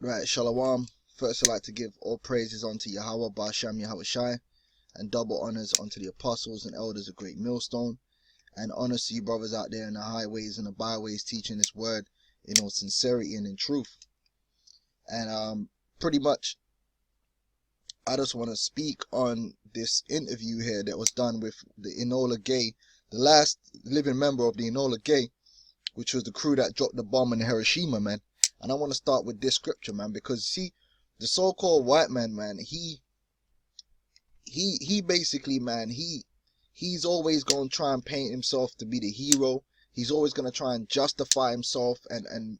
Right, Shalom. First, I'd like to give all praises unto Yahweh, Ba'asham Yahweh Shai, and double honors unto the apostles and elders of Great Millstone, and honors to you brothers out there in the highways and the byways teaching this word in all sincerity and in truth. And pretty much, I just want to speak on this interview here that was done with the Enola Gay, the last living member of the Enola Gay, which was the crew that dropped the bomb in Hiroshima, man. And I want to start with this scripture, man, because see, the so-called white man, man, he basically, man, he's always going to try and paint himself to be the hero. He's always going to try and justify himself and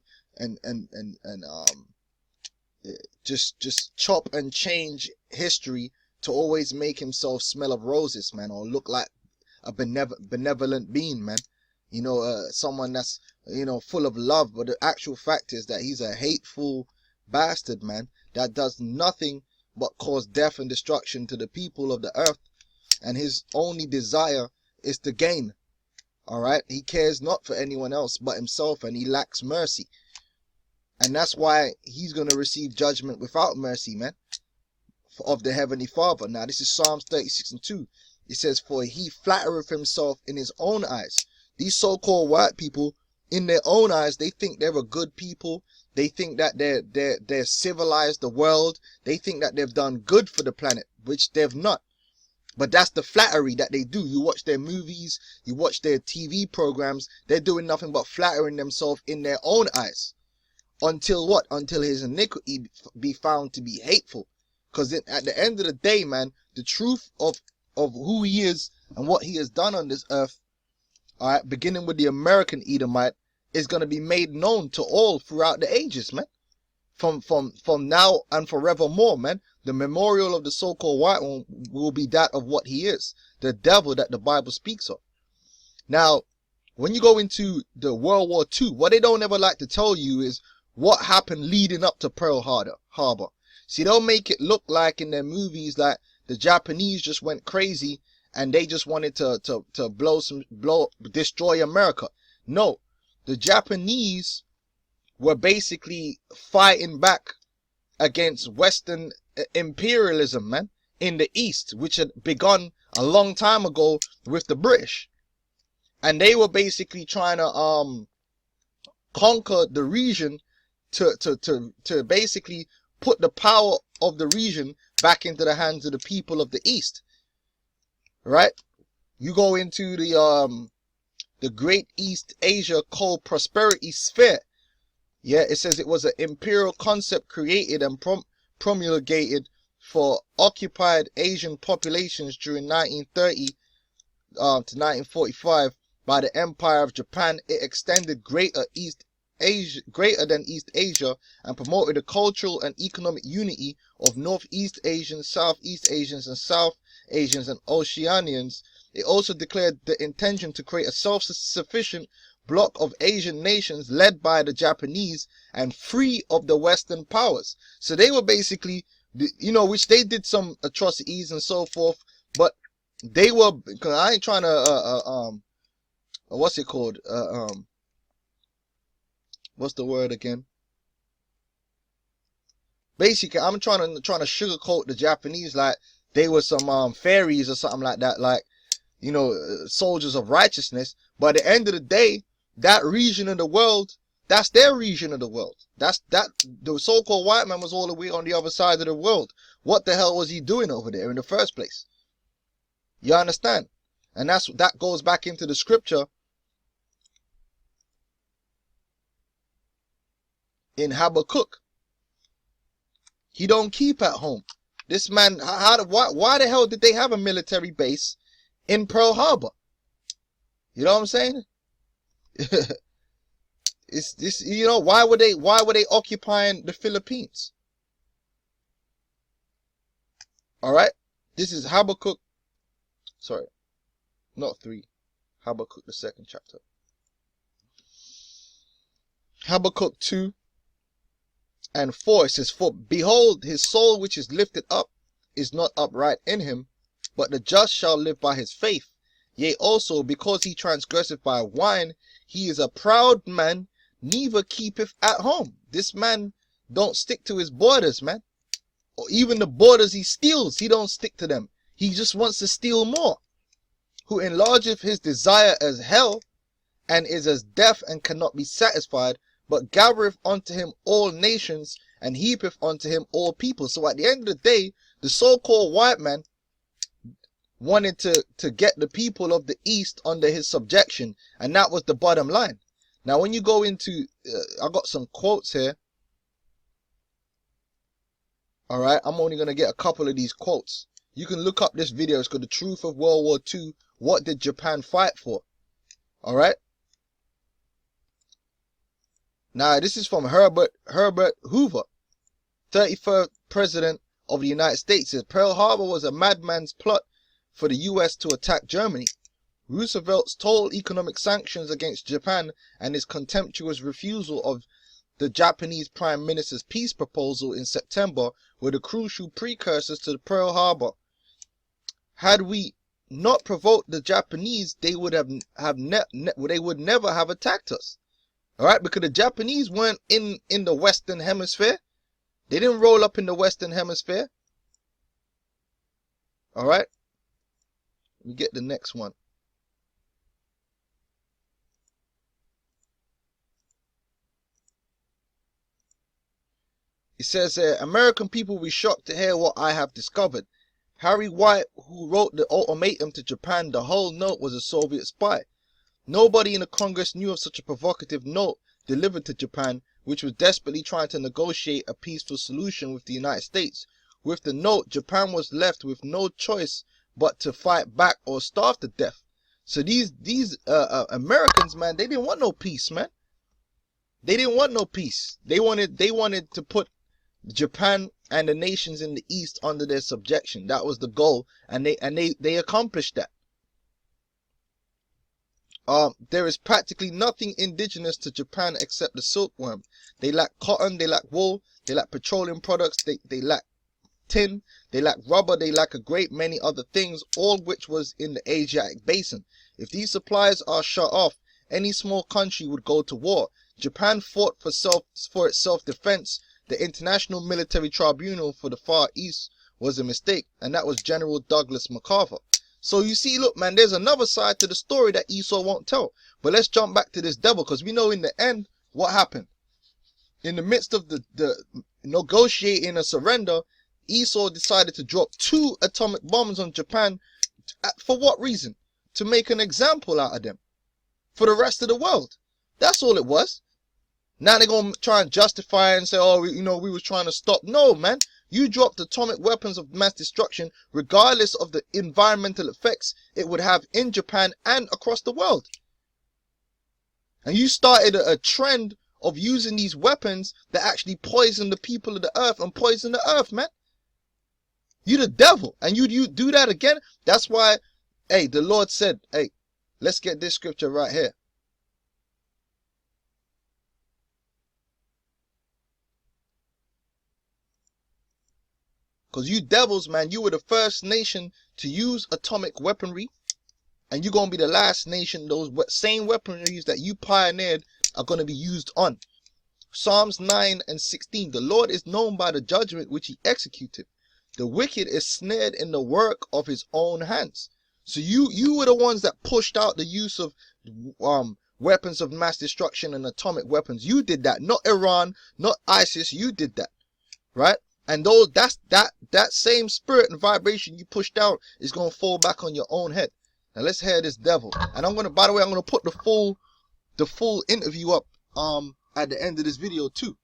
just chop and change history to always make himself smell of roses, man, or look like a benevolent being, man. You know, someone that's, you know, full of love. But the actual fact is that he's a hateful bastard, man, that does nothing but cause death and destruction to the people of the earth. And his only desire is to gain. All right. He cares not for anyone else but himself, and he lacks mercy. And that's why he's going to receive judgment without mercy, man, of the Heavenly Father. Now, this is Psalms 36:2. It says, "For he flattereth himself in his own eyes." These so-called white people, in their own eyes, they think they're a good people. They think that they're civilized the world. They think that they've done good for the planet, which they've not. But that's the flattery that they do. You watch their movies, you watch their TV programs. They're doing nothing but flattering themselves in their own eyes. Until what? Until his iniquity be found to be hateful. Because at the end of the day, man, the truth of who he is and what he has done on this earth, all right, beginning with the American Edomite, is going to be made known to all throughout the ages, man. From now and forevermore, man. The memorial of the so-called white one will be that of what he is, the devil that the Bible speaks of. Now, when you go into the World War II, what they don't ever like to tell you is what happened leading up to Pearl Harbor. See, they'll make it look like in their movies like the Japanese just went crazy and they just wanted to destroy America. No, the Japanese were basically fighting back against Western imperialism, man, in the East, which had begun a long time ago with the British. And they were basically trying to conquer the region to basically put the power of the region back into the hands of the people of the East. Right? You go into the Great East Asia called Prosperity Sphere. Yeah, it says it was an imperial concept created and promulgated for occupied Asian populations during 1930 to 1945 by the Empire of Japan. It extended greater than East Asia and promoted the cultural and economic unity of Northeast Asians, Southeast Asians, and South Asians and Oceanians. It also declared the intention to create a self-sufficient bloc of Asian nations led by the Japanese and free of the Western powers. So they were basically, you know, which they did some atrocities and so forth, but they were, cause I ain't trying to, what's it called? What's the word again? Basically, I'm trying to sugarcoat the Japanese like they were some fairies or something like that, like, you know, soldiers of righteousness. But at the end of the day, that region of the world, that's their region of the world. The so-called white man was all the way on the other side of the world. What the hell was he doing over there in the first place? You understand? And that goes back into the scripture in Habakkuk. He don't keep at home. This man, why the hell did they have a military base in Pearl Harbor? You know what I'm saying? It's this, you know, why were they occupying the Philippines? All right, this is Habakkuk. Sorry, not 3. Habakkuk, the 2nd chapter. Habakkuk 2 and 4. It says, "For behold, his soul which is lifted up is not upright in him, but the just shall live by his faith. Yea, also, because he transgresseth by wine, he is a proud man, neither keepeth at home." This man don't stick to his borders, man. Or even the borders he steals, he don't stick to them. He just wants to steal more. Who enlargeth his desire as hell, and is as deaf and cannot be satisfied, but gathereth unto him all nations, and heapeth unto him all people. So at the end of the day, the so-called white man wanted to get the people of the East under his subjection, and that was the bottom line. Now, when you go into, I got some quotes here. All right, I'm only going to get a couple of these quotes. You can look up this video. It's called The Truth of World War II. What did Japan fight for? All right. Now, this is from Herbert Hoover, 33rd President of the United States. It says, Pearl Harbor was a madman's plot for the U.S. to attack Germany. Roosevelt's total economic sanctions against Japan and his contemptuous refusal of the Japanese Prime Minister's peace proposal in September were the crucial precursors to the Pearl Harbor. Had we not provoked the Japanese, they would they would never have attacked us. All right, because the Japanese weren't in the Western Hemisphere. They didn't roll up in the Western Hemisphere. All right, we get the next one. It says, American people will be shocked to hear what I have discovered. Harry White, who wrote the ultimatum to Japan, the whole note was a Soviet spy. Nobody in the Congress knew of such a provocative note delivered to Japan, which was desperately trying to negotiate a peaceful solution with the United States. With the note, Japan was left with no choice but to fight back or starve to death. So these Americans, man, they didn't want no peace, man. They didn't want no peace. They wanted to put Japan and the nations in the East under their subjection. That was the goal, and they accomplished that. There is practically nothing indigenous to Japan except the silkworm. They lack cotton, they lack wool, they lack petroleum products, they lack tin, they lack rubber, they lack a great many other things, all which was in the Asiatic basin. If these supplies are shut off, any small country would go to war. Japan fought for its self-defense. The International Military Tribunal for the Far East was a mistake, and that was General Douglas MacArthur. So you see, look, man, there's another side to the story that Esau won't tell. But let's jump back to this devil, because we know in the end what happened. In the midst of the negotiating a surrender, Esau decided to drop 2 atomic bombs on Japan. For what reason? To make an example out of them for the rest of the world. That's all it was. Now they're going to try and justify it and say, oh, we was trying to stop. No, man. You dropped atomic weapons of mass destruction regardless of the environmental effects it would have in Japan and across the world. And you started a trend of using these weapons that actually poison the people of the earth and poison the earth, man. You the devil. And you do that again. That's why, hey, the Lord said, hey, let's get this scripture right here. Because you devils, man, you were the first nation to use atomic weaponry. And you're going to be the last nation those same weaponries that you pioneered are going to be used on. Psalms 9 and 16. The Lord is known by the judgment which he executed. The wicked is snared in the work of his own hands. So you were the ones that pushed out the use of weapons of mass destruction and atomic weapons. You did that. Not Iran, not ISIS. You did that. Right? And that same spirit and vibration you pushed out is going to fall back on your own head. Now let's hear this devil. And by the way, I'm going to put the full interview up at the end of this video too.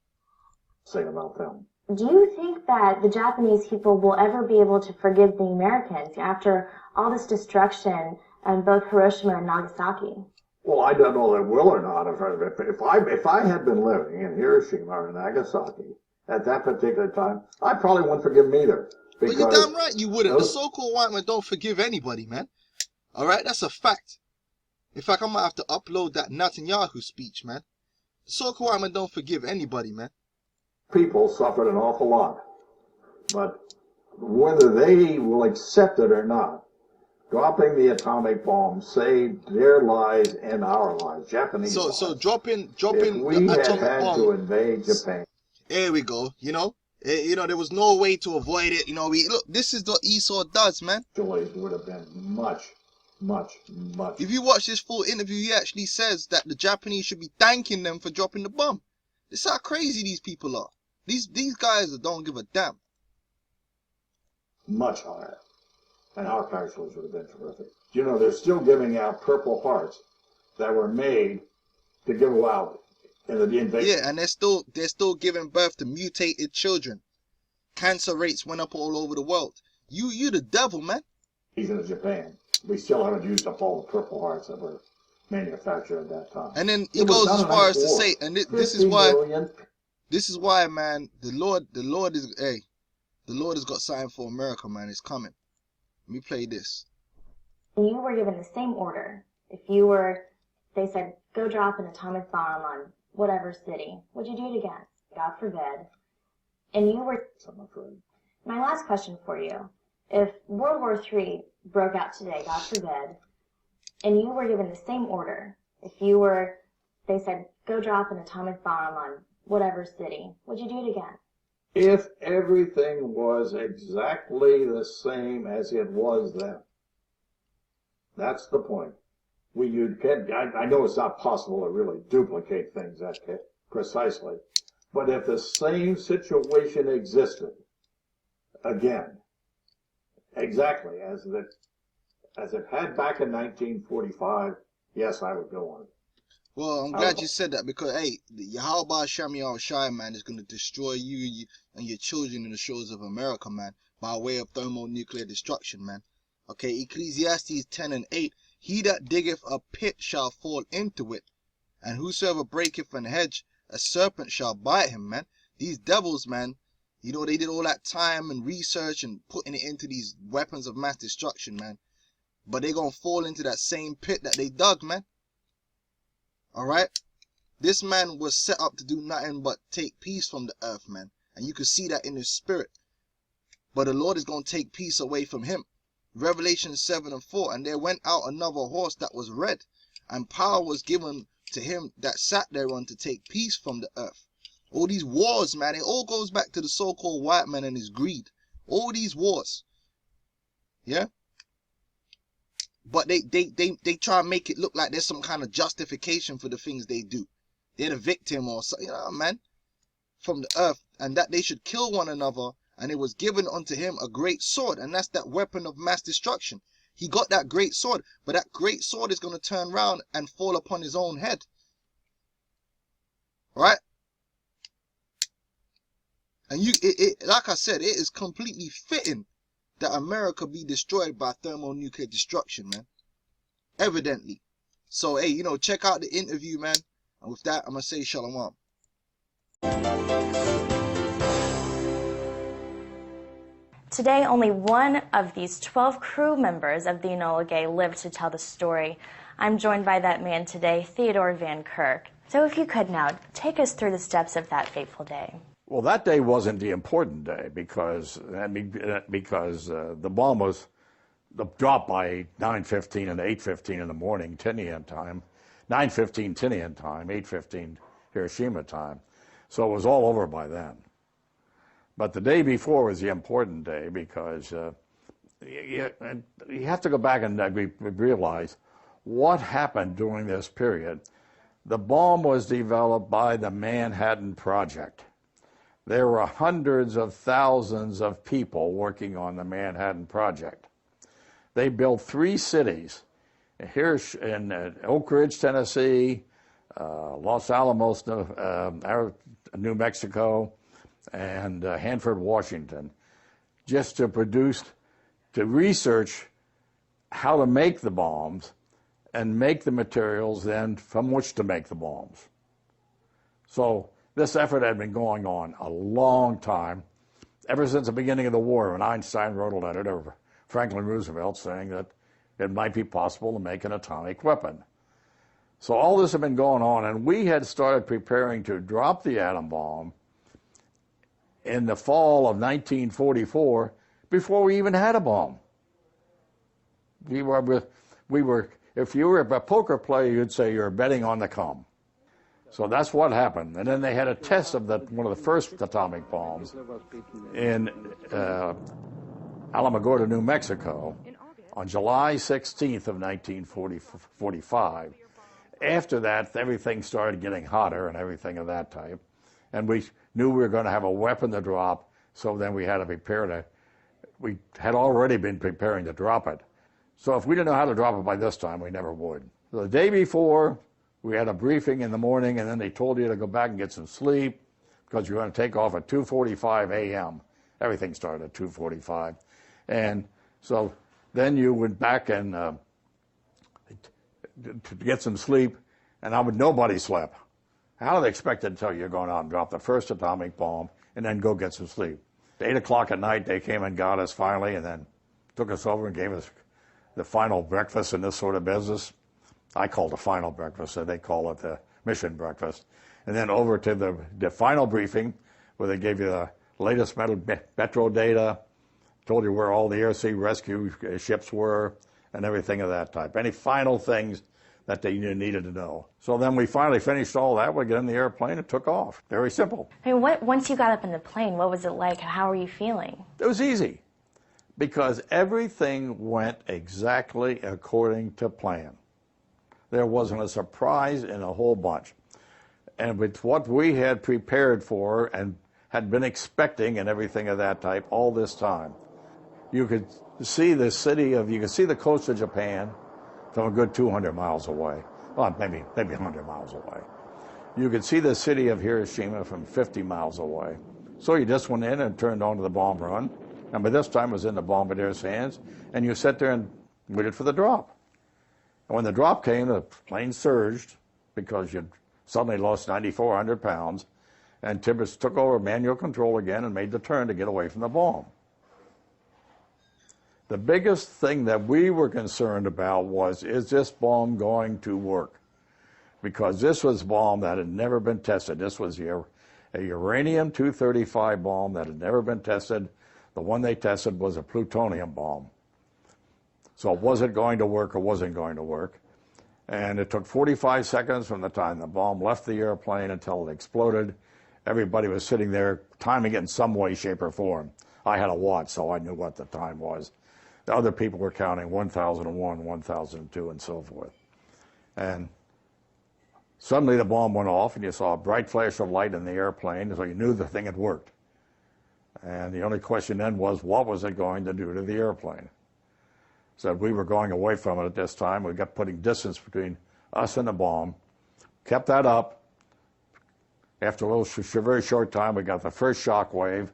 Say about them. Do you think that the Japanese people will ever be able to forgive the Americans after all this destruction in both Hiroshima and Nagasaki? Well, I don't know if they will or not. If I had been living in Hiroshima or Nagasaki at that particular time, I probably wouldn't forgive them either. But you're damn right you wouldn't. The so-called white man don't forgive anybody, man. All right, that's a fact. In fact, I might have to upload that Netanyahu speech, man. The so-called white man don't forgive anybody, man. People suffered an awful lot. But whether they will accept it or not, dropping the atomic bomb saved their lives and our lives, Japanese lives. So dropping if we the had atomic had bomb to invade Japan. Here we go. There was no way to avoid it. Look, this is what Esau does, man. Joys would have been much, much, much. If you watch this full interview, he actually says that the Japanese should be thanking them for dropping the bomb. This is how crazy these people are. These guys don't give a damn. Much higher. And our casualties would have been terrific. They're still giving out Purple Hearts that were made to give out in the invasion. Yeah, and they're still giving birth to mutated children. Cancer rates went up all over the world. You the devil, man. Even in Japan, we still haven't used up all the Purple Hearts that were manufactured at that time. And then he goes as far as to say, and this is why, man, the Lord has got something for America, man. It's coming. Let me play this. You were given the same order. They said, go drop an atomic bomb on whatever city. Would you do it again? God forbid. And you were... I'm afraid. My last question for you. If World War III broke out today, God forbid, and you were given the same order, they said, go drop an atomic bomb on whatever city, would you do it again? If everything was exactly the same as it was then. That's the point. I know it's not possible to really duplicate things that precisely, but if the same situation existed again, exactly as it had back in 1945, yes, I would go on it. Well, I'm glad you said that because, hey, Yahweh Hashem Yahushai, man, is going to destroy you and your children in the shores of America, man, by way of thermonuclear destruction, man. Okay, Ecclesiastes 10:8, he that diggeth a pit shall fall into it, and whosoever breaketh an hedge, a serpent shall bite him, man. These devils, man, they did all that time and research and putting it into these weapons of mass destruction, man. But they're going to fall into that same pit that they dug, man. Alright? This man was set up to do nothing but take peace from the earth, man. And you can see that in his spirit. But the Lord is going to take peace away from him. Revelation 7:4, and there went out another horse that was red, and power was given to him that sat thereon to take peace from the earth. All these wars, man, it all goes back to the so-called white man and his greed. All these wars. Yeah? But they try and make it look like there's some kind of justification for the things they do. They're the victim or something, man, from the earth, and that they should kill one another, and it was given unto him a great sword, and that's that weapon of mass destruction. He got that great sword, but that great sword is going to turn around and fall upon his own head. Right? And like I said, it is completely fitting that America be destroyed by thermonuclear destruction, man. Evidently. So, hey, check out the interview, man. And with that, I'm going to say shalom. Today, only one of these 12 crew members of the Enola Gay lived to tell the story. I'm joined by that man today, Theodore Van Kirk. So if you could now, take us through the steps of that fateful day. Well, that day wasn't the important day because the bomb was dropped by 9:15 and 8:15 in the morning, Tinian time, 9:15 Tinian time, 8:15 Hiroshima time. So it was all over by then. But the day before was the important day because you have to go back and realize what happened during this period. The bomb was developed by the Manhattan Project. There were hundreds of thousands of people working on the Manhattan Project. They built 3 cities, here in Oak Ridge, Tennessee, Los Alamos, New Mexico, and Hanford, Washington, just to research how to make the bombs and make the materials then from which to make the bombs. So this effort had been going on a long time, ever since the beginning of the war, when Einstein wrote a letter to Franklin Roosevelt saying that it might be possible to make an atomic weapon. So all this had been going on, and we had started preparing to drop the atom bomb in the fall of 1944 before we even had a bomb. We were, if you were a poker player, you'd say you're betting on the come. So that's what happened. And then they had a test of one of the first atomic bombs in Alamogordo, New Mexico, on July 16th of 1945. After that, everything started getting hotter and everything of that type. And we knew we were going to have a weapon to drop, so then we had to prepare we had already been preparing to drop it. So if we didn't know how to drop it by this time, we never would. So the day before, we had a briefing in the morning, and then they told you to go back and get some sleep because you're going to take off at 2:45 a.m. Everything started at 2:45. And so then you went back and to get some sleep, and nobody slept. How do they expect to tell you you're going out and drop the first atomic bomb and then go get some sleep? At 8 o'clock at night, they came and got us finally, and then took us over and gave us the final breakfast in this sort of business. I call it the final breakfast, so they call it the mission breakfast. And then over to the final briefing, where they gave you the latest metro data, told you where all the air sea rescue ships were, and everything of that type. Any final things that they needed to know. So then we finally finished all that. We got in the airplane and took off. Very simple. I mean, once you got up in the plane, what was it like? How were you feeling? It was easy because everything went exactly according to plan. There wasn't a surprise in a whole bunch. And with what we had prepared for and had been expecting and everything of that type all this time, you could see the coast of Japan from a good 200 miles away. Well, maybe 100 miles away. You could see the city of Hiroshima from 50 miles away. So you just went in and turned on to the bomb run, and by this time it was in the bombardier's hands, and you sat there and waited for the drop. And when the drop came, the plane surged because you suddenly lost 9,400 pounds, and Tibbets took over manual control again and made the turn to get away from the bomb. The biggest thing that we were concerned about was, is this bomb going to work? Because this was a bomb that had never been tested. This was a uranium-235 bomb that had never been tested. The one they tested was a plutonium bomb. So was it going to work or wasn't going to work? And it took 45 seconds from the time the bomb left the airplane until it exploded. Everybody was sitting there timing it in some way, shape, or form. I had a watch, so I knew what the time was. The other people were counting 1001, 1002, and so forth. And suddenly the bomb went off, and you saw a bright flash of light in the airplane, so you knew the thing had worked. And the only question then was, what was it going to do to the airplane? So we were going away from it at this time. We got putting distance between us and the bomb, kept that up. After a very short time, we got the first shock wave,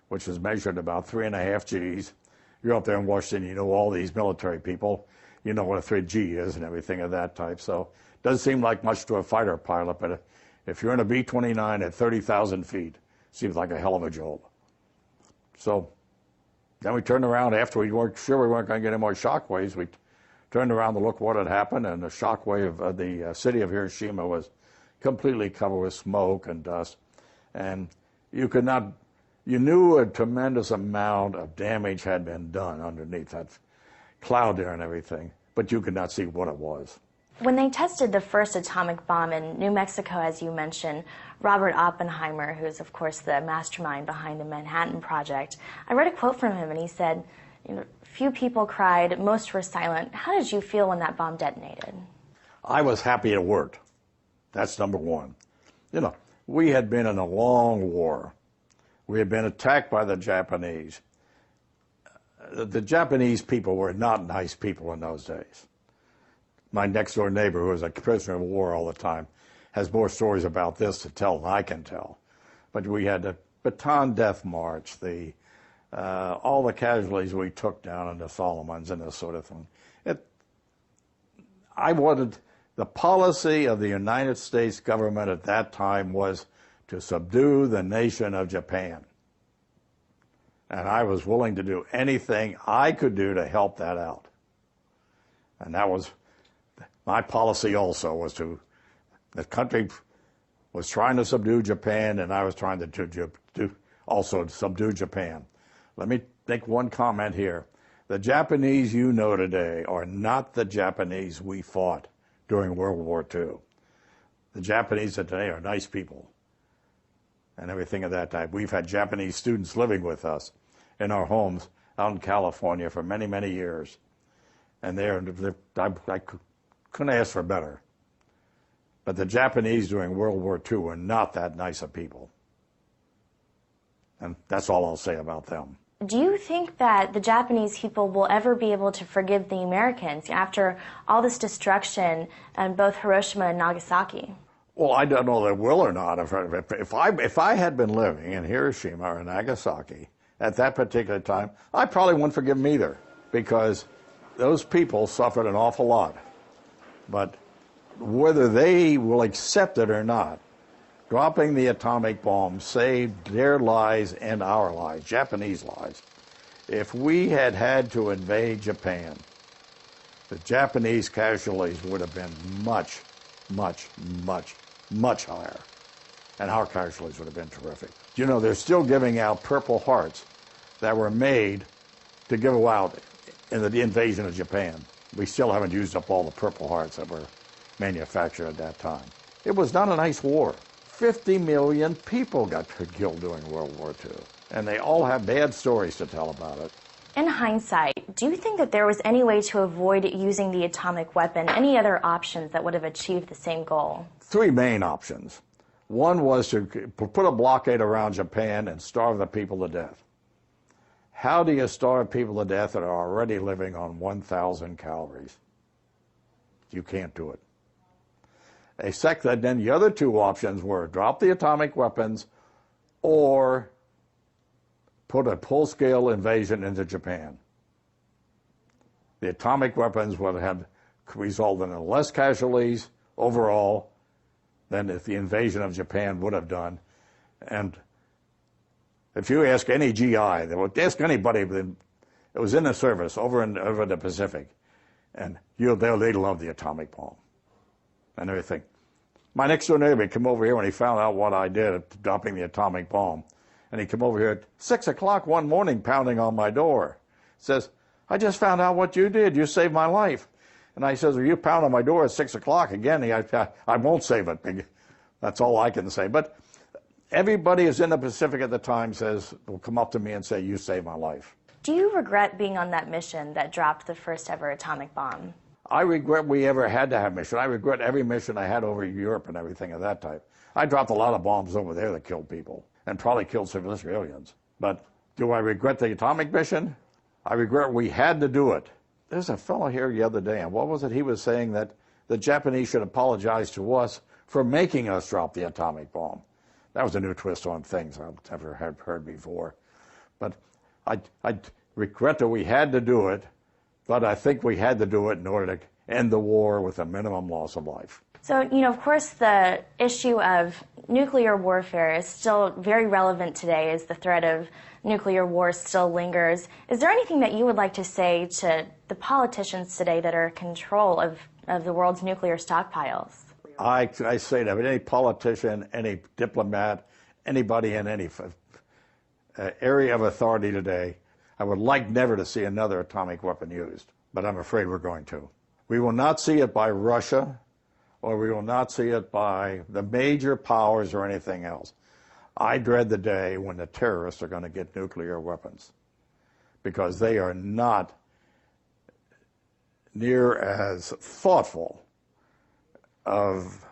which was measured about 3.5 Gs. You're up there in Washington, you know all these military people. You know what a 3G is and everything of that type. So it doesn't seem like much to a fighter pilot, but if you're in a B-29 at 30,000 feet, it seems like a hell of a job. So then we turned around after we weren't sure we weren't going to get any more shock waves. We turned around to look what had happened, and the shock wave of the city of Hiroshima was completely covered with smoke and dust. And you knew a tremendous amount of damage had been done underneath that cloud there and everything, but you could not see what it was. When they tested the first atomic bomb in New Mexico, as you mentioned, Robert Oppenheimer, who's of course the mastermind behind the Manhattan Project, I read a quote from him and he said, few people cried, most were silent. How did you feel when that bomb detonated? I was happy it worked. That's number one. We had been in a long war. We had been attacked by the Japanese. The Japanese people were not nice people in those days. My next door neighbor, who was a prisoner of war all the time, has more stories about this to tell than I can tell. But we had the Bataan Death March, all the casualties we took down in the Solomons and this sort of thing. The policy of the United States government at that time was to subdue the nation of Japan. And I was willing to do anything I could do to help that out. And that was my policy also, the country was trying to subdue Japan, and I was trying to also subdue Japan. Let me make one comment here. The Japanese you know today are not the Japanese we fought during World War II. The Japanese today are nice people and everything of that type. We've had Japanese students living with us in our homes out in California for many, many years. And I couldn't ask for better. But the Japanese during World War II were not that nice of people. And that's all I'll say about them. Do you think that the Japanese people will ever be able to forgive the Americans after all this destruction in both Hiroshima and Nagasaki? Well, I don't know if they will or not. If I had been living in Hiroshima or Nagasaki at that particular time, I probably wouldn't forgive them either, because those people suffered an awful lot. But whether they will accept it or not, dropping the atomic bomb saved their lives and our lives, Japanese lives. If we had had to invade Japan, the Japanese casualties would have been much, much, much, much higher. And our casualties would have been terrific. You know, they're still giving out Purple Hearts that were made to give out in the invasion of Japan. We still haven't used up all the Purple Hearts that were manufactured at that time. It was not a nice war. 50 million people got killed during World War II, and they all have bad stories to tell about it. In hindsight, do you think that there was any way to avoid using the atomic weapon, any other options that would have achieved the same goal? 3 main options. One was to put a blockade around Japan and starve the people to death. How do you starve people to death that are already living on 1,000 calories? You can't do it. Then the other 2 options were drop the atomic weapons or put a full-scale invasion into Japan. The atomic weapons would have resulted in less casualties overall than if the invasion of Japan would have done. And if you ask any GI, ask anybody that was in the service over the Pacific, and they love the atomic bomb and everything. My next door neighbor came over here when he found out what I did at dropping the atomic bomb. And he came over here at 6 o'clock one morning pounding on my door. Says, I just found out what you did. You saved my life. And I says, well, you pound on my door at 6 o'clock again. I won't save it. That's all I can say. But everybody who's in the Pacific at the time will come up to me and say, you saved my life. Do you regret being on that mission that dropped the first ever atomic bomb? I regret we ever had to have a mission. I regret every mission I had over Europe and everything of that type. I dropped a lot of bombs over there that killed people and probably killed civilians. But do I regret the atomic mission? I regret we had to do it. There's a fellow here the other day, and what was it? He was saying that the Japanese should apologize to us for making us drop the atomic bomb. That was a new twist on things I've never heard before. But I regret that we had to do it. But I think we had to do it in order to end the war with a minimum loss of life. So, of course, the issue of nuclear warfare is still very relevant today as the threat of nuclear war still lingers. Is there anything that you would like to say to the politicians today that are in control of the world's nuclear stockpiles? I say that any politician, any diplomat, anybody in any area of authority today, I would like never to see another atomic weapon used, but I'm afraid we're going to. We will not see it by Russia, or we will not see it by the major powers or anything else. I dread the day when the terrorists are going to get nuclear weapons, because they are not near as thoughtful of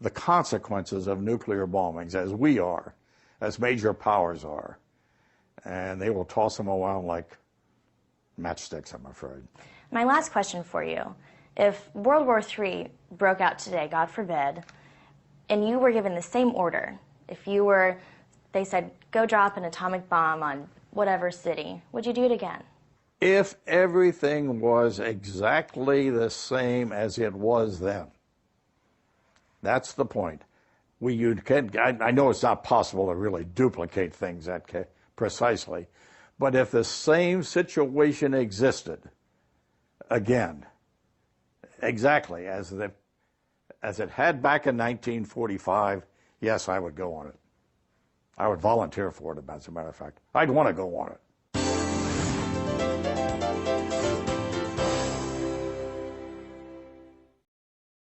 the consequences of nuclear bombings as we are, as major powers are. And they will toss them around like matchsticks, I'm afraid. My last question for you. If World War III broke out today, God forbid, and you were given the same order, they said, go drop an atomic bomb on whatever city, would you do it again? If everything was exactly the same as it was then. That's the point. I know it's not possible to really duplicate things precisely, but if the same situation existed again, exactly as it had back in 1945, yes, I would go on it. I would volunteer for it, as a matter of fact. I'd want to go on it.